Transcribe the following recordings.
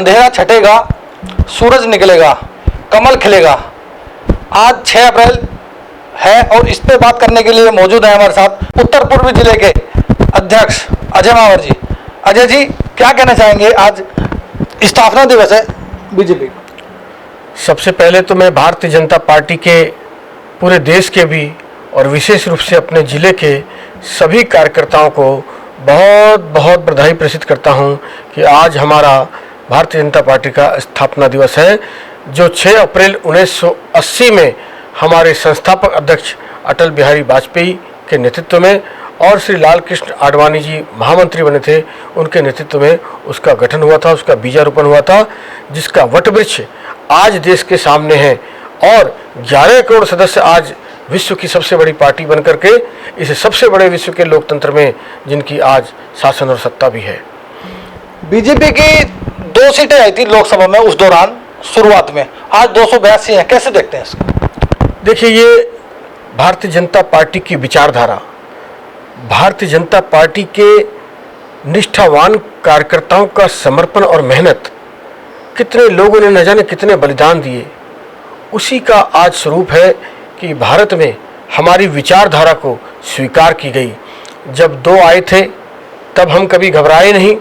अंधेरा छटेगा, सूरज निकलेगा, कमल खिलेगा। आज 6 अप्रैल है और इस पे बात करने के लिए मौजूद है हमारे साथ उत्तर पूर्वी जिले के अध्यक्ष अजय मावर जी। अजय जी, क्या कहना चाहेंगे? आज स्थापना दिवस है बीजेपी। सबसे पहले तो मैं भारतीय जनता पार्टी के पूरे देश के भी और विशेष रूप से अपने ज़िले के सभी कार्यकर्ताओं को बहुत बहुत बधाई प्रेषित करता हूं कि आज हमारा भारतीय जनता पार्टी का स्थापना दिवस है, जो 6 अप्रैल 1980 में हमारे संस्थापक अध्यक्ष अटल बिहारी वाजपेयी के नेतृत्व में और श्री लाल कृष्ण आडवाणी जी महामंत्री बने थे, उनके नेतृत्व में उसका गठन हुआ था, उसका बीजारोपण हुआ था, जिसका वटवृक्ष आज देश के सामने है। और 11 करोड़ सदस्य आज विश्व की सबसे बड़ी पार्टी बनकर के इस सबसे बड़े विश्व के लोकतंत्र में जिनकी आज शासन और सत्ता भी है। बीजेपी की 2 सीटें आई थी लोकसभा में उस दौरान शुरुआत में, आज 282 हैं। कैसे देखते हैं इसको? देखिए, ये भारतीय जनता पार्टी की विचारधारा, भारतीय जनता पार्टी के निष्ठावान कार्यकर्ताओं का समर्पण और मेहनत, कितने लोगों ने न जाने कितने बलिदान दिए, उसी का आज स्वरूप है कि भारत में हमारी विचारधारा को स्वीकार की गई। जब 2 आए थे तब हम कभी घबराए नहीं,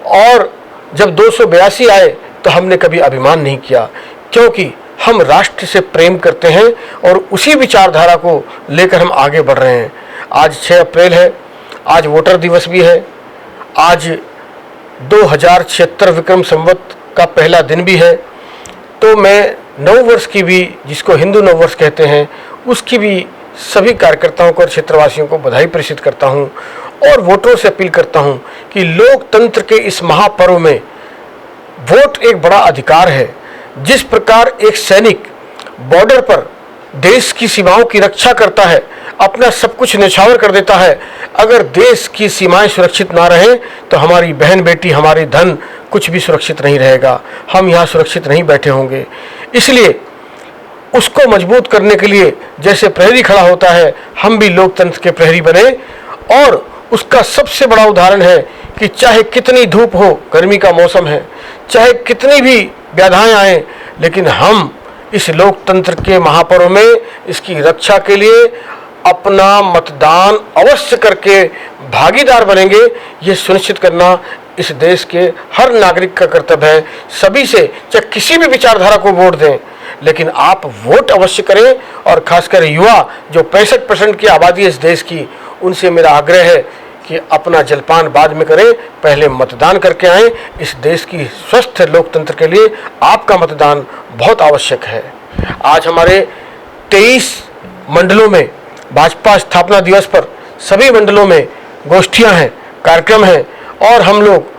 और जब 282 आए तो हमने कभी अभिमान नहीं किया, क्योंकि हम राष्ट्र से प्रेम करते हैं और उसी विचारधारा को लेकर हम आगे बढ़ रहे हैं। आज 6 अप्रैल है, आज वोटर दिवस भी है, आज 2076 विक्रम संवत का पहला दिन भी है। तो मैं नववर्ष की भी, जिसको हिंदू नववर्ष कहते हैं, उसकी भी सभी कार्यकर्ताओं को और क्षेत्रवासियों को बधाई प्रेषित करता हूं और वोटरों से अपील करता हूं कि लोकतंत्र के इस महापर्व में वोट एक बड़ा अधिकार है। जिस प्रकार एक सैनिक बॉर्डर पर देश की सीमाओं की रक्षा करता है, अपना सब कुछ न्यौछावर कर देता है, अगर देश की सीमाएं सुरक्षित ना रहें तो हमारी बहन बेटी, हमारे धन कुछ भी सुरक्षित नहीं रहेगा, हम यहाँ सुरक्षित नहीं बैठे होंगे। इसलिए उसको मजबूत करने के लिए जैसे प्रहरी खड़ा होता है, हम भी लोकतंत्र के प्रहरी बने। और उसका सबसे बड़ा उदाहरण है कि चाहे कितनी धूप हो, गर्मी का मौसम है, चाहे कितनी भी बाधाएं आए, लेकिन हम इस लोकतंत्र के महापर्व में इसकी रक्षा के लिए अपना मतदान अवश्य करके भागीदार बनेंगे। ये सुनिश्चित करना इस देश के हर नागरिक का कर्तव्य है। सभी से, चाहे किसी भी विचारधारा को वोट दें, लेकिन आप वोट अवश्य करें। और खासकर युवा, जो 65% की आबादी है इस देश की, उनसे मेरा आग्रह है कि अपना जलपान बाद में करें, पहले मतदान करके आएं। इस देश की स्वस्थ लोकतंत्र के लिए आपका मतदान बहुत आवश्यक है। आज हमारे 23 मंडलों में भाजपा स्थापना दिवस पर सभी मंडलों में गोष्ठियां हैं, कार्यक्रम हैं, और हम लोग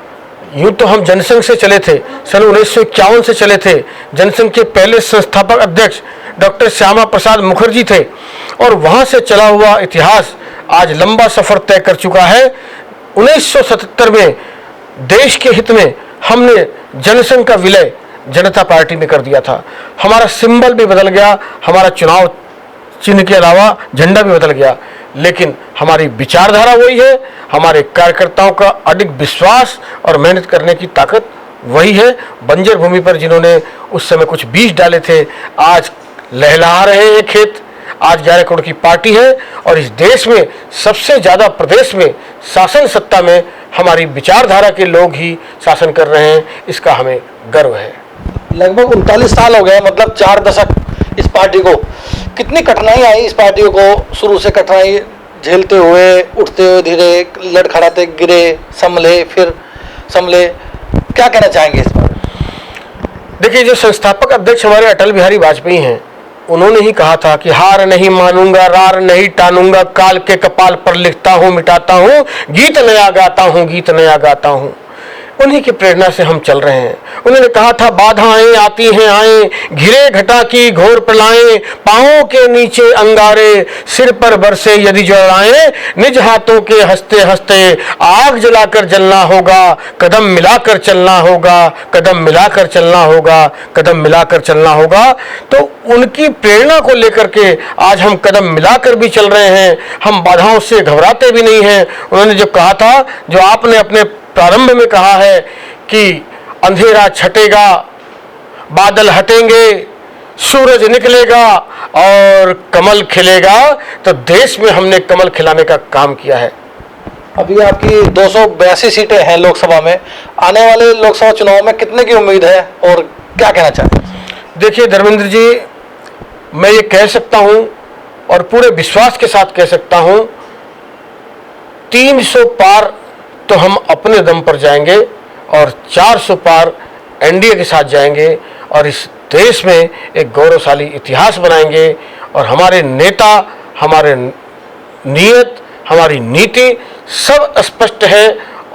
यूँ तो हम जनसंघ से चले थे, सन 1951 से चले थे। जनसंघ के पहले संस्थापक अध्यक्ष डॉक्टर श्यामा प्रसाद मुखर्जी थे, और वहाँ से चला हुआ इतिहास आज लंबा सफ़र तय कर चुका है। 1977 में देश के हित में हमने जनसंघ का विलय जनता पार्टी में कर दिया था। हमारा सिंबल भी बदल गया, हमारा चुनाव चिन्ह के अलावा झंडा भी बदल गया, लेकिन हमारी विचारधारा वही है। हमारे कार्यकर्ताओं का अडिग विश्वास और मेहनत करने की ताकत वही है। बंजर भूमि पर जिन्होंने उस समय कुछ बीज डाले थे, आज लहलहा रहे हैं खेत। आज 11 करोड़ की पार्टी है, और इस देश में सबसे ज़्यादा प्रदेश में शासन सत्ता में हमारी विचारधारा के लोग ही शासन कर रहे हैं, इसका हमें गर्व है। लगभग 39 साल हो गए, मतलब 4 दशक इस पार्टी को। कितनी कठिनाई आई इस पार्टी को? शुरू से कठिनाई झेलते हुए, उठते हुए, धीरे लड़खड़ाते, गिरे, संभले, फिर संभले, क्या कहना चाहेंगे इस पर? देखिए, जो संस्थापक अध्यक्ष हमारे अटल बिहारी वाजपेयी हैं, उन्होंने ही कहा था कि हार नहीं मानूंगा, रार नहीं टानूंगा, काल के कपाल पर लिखता हूँ, मिटाता हूँ, गीत नया गाता हूँ, गीत नया गाता हूँ। उन्हीं की प्रेरणा से हम चल रहे हैं। उन्होंने कहा था, बाधाएं आती हैं आए, घिरे घटा की घोर प्रलय, पांवों के नीचे अंगारे, सिर पर बरसे यदि जलाएं, निज हाथों के हंसते हंसते आग जलाकर जलना होगा, कदम मिलाकर चलना होगा, कदम मिलाकर चलना होगा, कदम मिलाकर चलना होगा। तो उनकी प्रेरणा को लेकर के आज हम कदम मिलाकर भी चल रहे हैं, हम बाधाओं से घबराते भी नहीं हैं। उन्होंने जो कहा था, जो आपने अपने प्रारंभ में कहा है कि अंधेरा छटेगा, बादल हटेंगे, सूरज निकलेगा और कमल खिलेगा। तो देश में हमने कमल खिलाने का काम किया है। अभी आपकी 282 सीटें हैं लोकसभा में, आने वाले लोकसभा चुनाव में कितने की उम्मीद है और क्या कहना चाहते हैं? देखिए धर्मेंद्र जी, मैं ये कह सकता हूं और पूरे विश्वास के साथ कह सकता हूं, 300 पार तो हम अपने दम पर जाएंगे और 400 पार एनडीए के साथ जाएंगे और इस देश में एक गौरवशाली इतिहास बनाएंगे। और हमारे नेता, हमारे नियत, हमारी नीति सब स्पष्ट है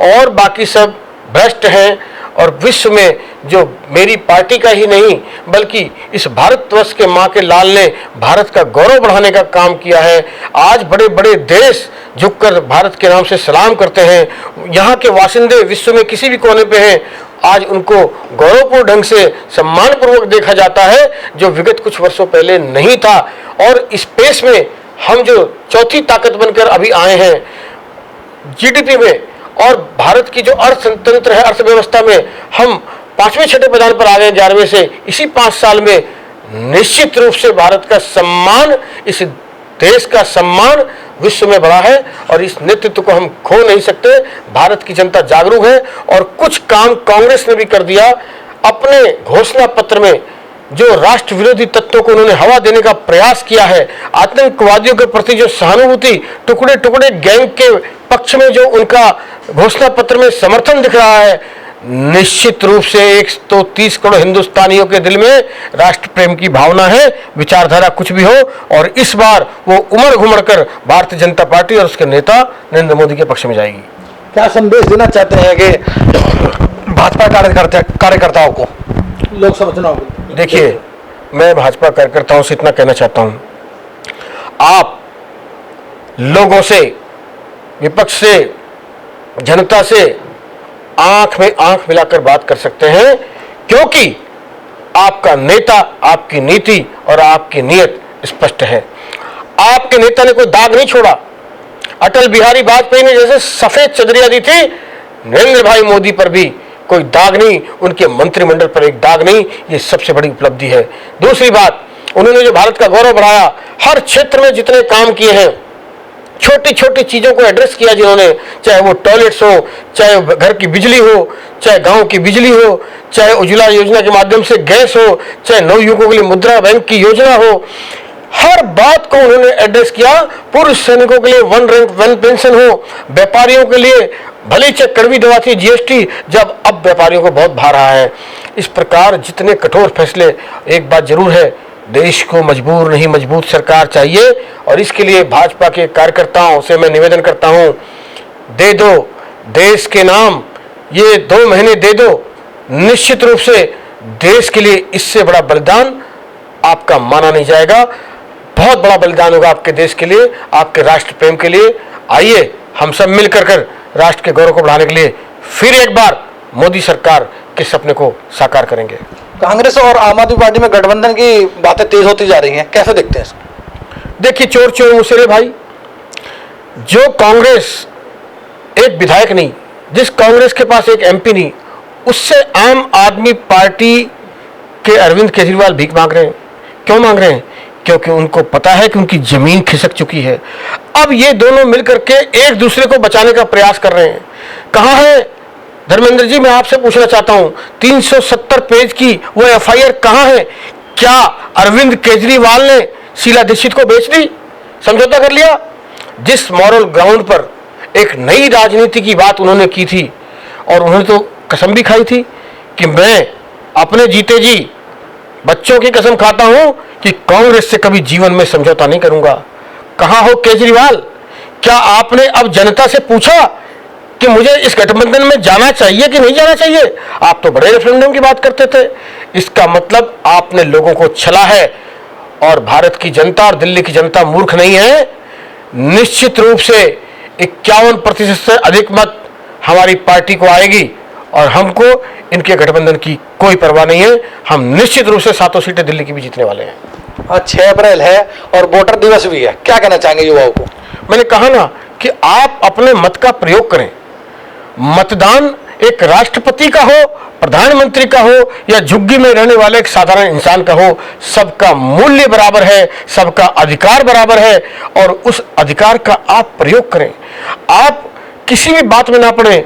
और बाकी सब भ्रष्ट हैं। और विश्व में जो मेरी पार्टी का ही नहीं बल्कि इस भारतवर्ष के मां के लाल ने भारत का गौरव बढ़ाने का काम किया है। आज बड़े बड़े देश झुककर भारत के नाम से सलाम करते हैं। यहाँ के वासिंदे विश्व में किसी भी कोने पे हैं, आज उनको गौरवपूर्ण ढंग से सम्मानपूर्वक देखा जाता है, जो विगत कुछ वर्षों पहले नहीं था। और स्पेस में हम जो चौथी ताकत बनकर अभी आए हैं जीडीपी में, और भारत की जो अर्थतंत्र है, अर्थव्यवस्था में हम 5वें 6ठे पदान पर आ गए 11वें से। इसी 5 साल में निश्चित रूप से भारत का सम्मान, इस देश का सम्मान विश्व में बढ़ा है और इस नेतृत्व को हम खो नहीं सकते। भारत की जनता जागरूक है और कुछ काम कांग्रेस ने भी कर दिया। अपने घोषणा पत्र में जो राष्ट्र विरोधी तत्वों को उन्होंने हवा देने का प्रयास किया है, आतंकवादियों के प्रति जो सहानुभूति, टुकड़े टुकड़े गैंग के पक्ष में जो उनका घोषणा पत्र में समर्थन दिख रहा है, निश्चित रूप से 130 करोड़ हिंदुस्तानियों के दिल में राष्ट्र प्रेम की भावना है, विचारधारा कुछ भी हो। और इस बार वो उमड़ घुमड़ कर भारतीय जनता पार्टी और उसके नेता नरेंद्र मोदी के पक्ष में जाएगी। क्या संदेश देना चाहते हैं कि भाजपा कार्यकर्ताओं को लोकसभा चुनाव? देखिए, मैं भाजपा कार्यकर्ताओं से इतना कहना चाहता हूं, आप लोगों से, विपक्ष से, जनता से आंख में आंख मिलाकर बात कर सकते हैं, क्योंकि आपका नेता, आपकी नीति और आपकी नीयत स्पष्ट है। आपके नेता ने कोई दाग नहीं छोड़ा। अटल बिहारी वाजपेयी ने जैसे सफेद चदरिया दी थी, नरेंद्र भाई मोदी पर भी कोई दाग नहीं, उनके मंत्रिमंडल पर एक दाग नहीं। ये सबसे बड़ी उपलब्धि है। दूसरी बात, उन्होंने जो भारत का गौरव बढ़ाया, हर क्षेत्र में जितने काम किए हैं, छोटी छोटी चीजों को एड्रेस किया जिन्होंने, चाहे वो टॉयलेट्स हो, चाहे घर की बिजली हो, चाहे गांव की बिजली हो, चाहे उज्ज्वला योजना के माध्यम से गैस हो, चाहे नवयुवकों के लिए मुद्रा बैंक की योजना हो, हर बात को उन्होंने एड्रेस किया। पूर्व सैनिकों के लिए 1 रैंक 1 पेंशन हो, व्यापारियों के लिए भले चाहे कड़वी दवा थी जीएसटी, जब अब व्यापारियों को बहुत भा रहा है। इस प्रकार जितने कठोर फैसले, एक बात जरूर है, देश को मजबूर नहीं मजबूत सरकार चाहिए। और इसके लिए भाजपा के कार्यकर्ताओं से मैं निवेदन करता हूं, दे दो देश के नाम, ये 2 महीने दे दो। निश्चित रूप से देश के लिए इससे बड़ा बलिदान आपका माना नहीं जाएगा। बहुत बड़ा बलिदान होगा आपके देश के लिए, आपके राष्ट्र प्रेम के लिए। आइए हम सब मिलकर कर राष्ट्र के गौरव को बढ़ाने के लिए फिर एक बार मोदी सरकार के सपने को साकार करेंगे। कांग्रेस और आम आदमी पार्टी में गठबंधन की बातें तेज होती जा रही हैं, कैसे देखते हैं इसको? देखिए, चोर चोर मुसेरे भाई, जो कांग्रेस एक विधायक नहीं, जिस कांग्रेस के पास एक एमपी नहीं, उससे आम आदमी पार्टी के अरविंद केजरीवाल भीख मांग रहे हैं। क्यों मांग रहे हैं? क्योंकि उनको पता है कि उनकी जमीन खिसक चुकी है। अब ये दोनों मिलकर के एक दूसरे को बचाने का प्रयास कर रहे हैं। कहां है धर्मेंद्र जी, मैं आपसे पूछना चाहता हूं, 370 पेज की वो एफआईआर कहां है? क्या अरविंद केजरीवाल ने शीला दीक्षित को बेच दी, समझौता कर लिया? जिस मॉरल ग्राउंड पर एक नई राजनीति की बात उन्होंने की थी, और उन्होंने तो कसम भी खाई थी कि मैं अपने जीते जी बच्चों की कसम खाता हूं कि कांग्रेस से कभी जीवन में समझौता नहीं करूंगा। कहां हो केजरीवाल? क्या आपने अब जनता से पूछा कि मुझे इस गठबंधन में जाना चाहिए कि नहीं जाना चाहिए? आप तो बड़े रेफरेंडम की बात करते थे। इसका मतलब आपने लोगों को छला है। और भारत की जनता और दिल्ली की जनता मूर्ख नहीं है। निश्चित रूप से 51% से अधिक मत हमारी पार्टी को आएगी और हमको इनके गठबंधन की कोई परवाह नहीं है। हम निश्चित रूप से 7 सीटें दिल्ली की भी जीतने वाले हैं। आज 6 अप्रैल है और वोटर दिवस भी है, क्या कहना चाहेंगे युवाओं को? मैंने कहा ना कि आप अपने मत का प्रयोग करें। मतदान एक राष्ट्रपति का हो, प्रधानमंत्री का हो या झुग्गी में रहने वाले एक साधारण इंसान का हो, सबका मूल्य बराबर है, सबका अधिकार बराबर है और उस अधिकार का आप प्रयोग करें। आप किसी भी बात में ना पड़े।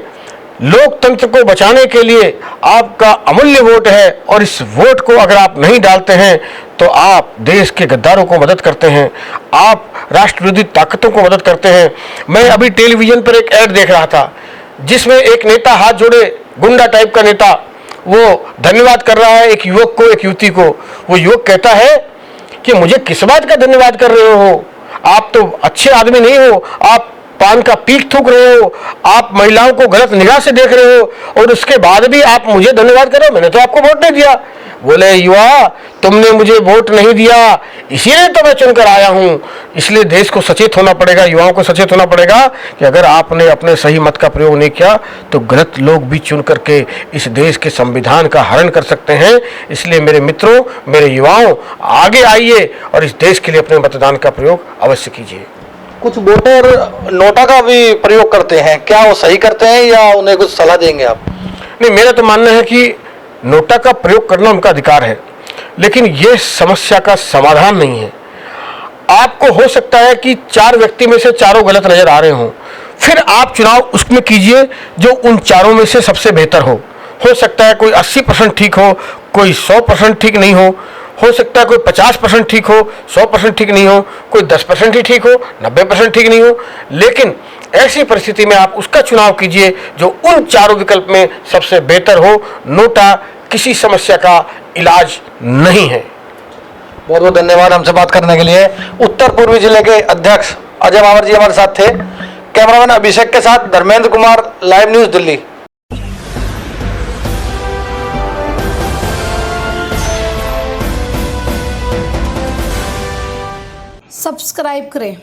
लोकतंत्र को बचाने के लिए आपका अमूल्य वोट है और इस वोट को अगर आप नहीं डालते हैं तो आप देश के गद्दारों को मदद करते हैं, आप राष्ट्र विरोधी ताकतों को मदद करते हैं। मैं अभी टेलीविजन पर एक ऐड देख रहा था जिसमें एक नेता हाथ जोड़े, गुंडा टाइप का नेता, वो धन्यवाद कर रहा है एक युवक को, एक युवती को। वो युवक कहता है कि मुझे किस बात का धन्यवाद कर रहे हो, आप तो अच्छे आदमी नहीं हो, आप पान का पीक थूक रहे हो, आप महिलाओं को गलत निगाह से देख रहे हो और उसके बाद भी आप मुझे धन्यवाद कर रहे हो, मैंने तो आपको वोट नहीं दिया। बोले युवा, तुमने मुझे वोट नहीं दिया इसीलिए तो मैं चुनकर आया हूं। इसलिए देश को सचेत होना पड़ेगा, युवाओं को सचेत होना पड़ेगा कि अगर आपने अपने सही मत का प्रयोग नहीं किया तो गलत लोग भी चुन करके इस देश के संविधान का हरण कर सकते हैं। इसलिए मेरे मित्रों, मेरे युवाओं, आगे आइए और इस देश के लिए अपने मतदान का प्रयोग अवश्य कीजिए। कुछ वोटर नोटा का भी प्रयोग करते हैं, क्या वो सही करते हैं या उन्हें कुछ सलाह देंगे आप? नहीं, मेरा तो मानना है कि नोटा का प्रयोग करना उनका अधिकार है, लेकिन यह समस्या का समाधान नहीं है। आपको हो सकता है कि 4 व्यक्ति में से चारों गलत नजर आ रहे हों, फिर आप चुनाव उसमें कीजिए जो उन चारों में से सबसे बेहतर हो सकता है कोई 80% ठीक हो, कोई 100% ठीक नहीं हो सकता है कोई 50% ठीक हो, 100% ठीक नहीं हो, कोई 10% ही ठीक हो, 90% ठीक नहीं हो। लेकिन ऐसी परिस्थिति में आप उसका चुनाव कीजिए जो उन चारों विकल्प में सबसे बेहतर हो। नोटा किसी समस्या का इलाज नहीं है। बहुत बहुत धन्यवाद हमसे बात करने के लिए। उत्तर पूर्वी जिले के अध्यक्ष अजय मावर जी हमारे साथ थे। कैमरामैन अभिषेक के साथ Dharmendra Kumar, live news Delhi. Subscribe करें।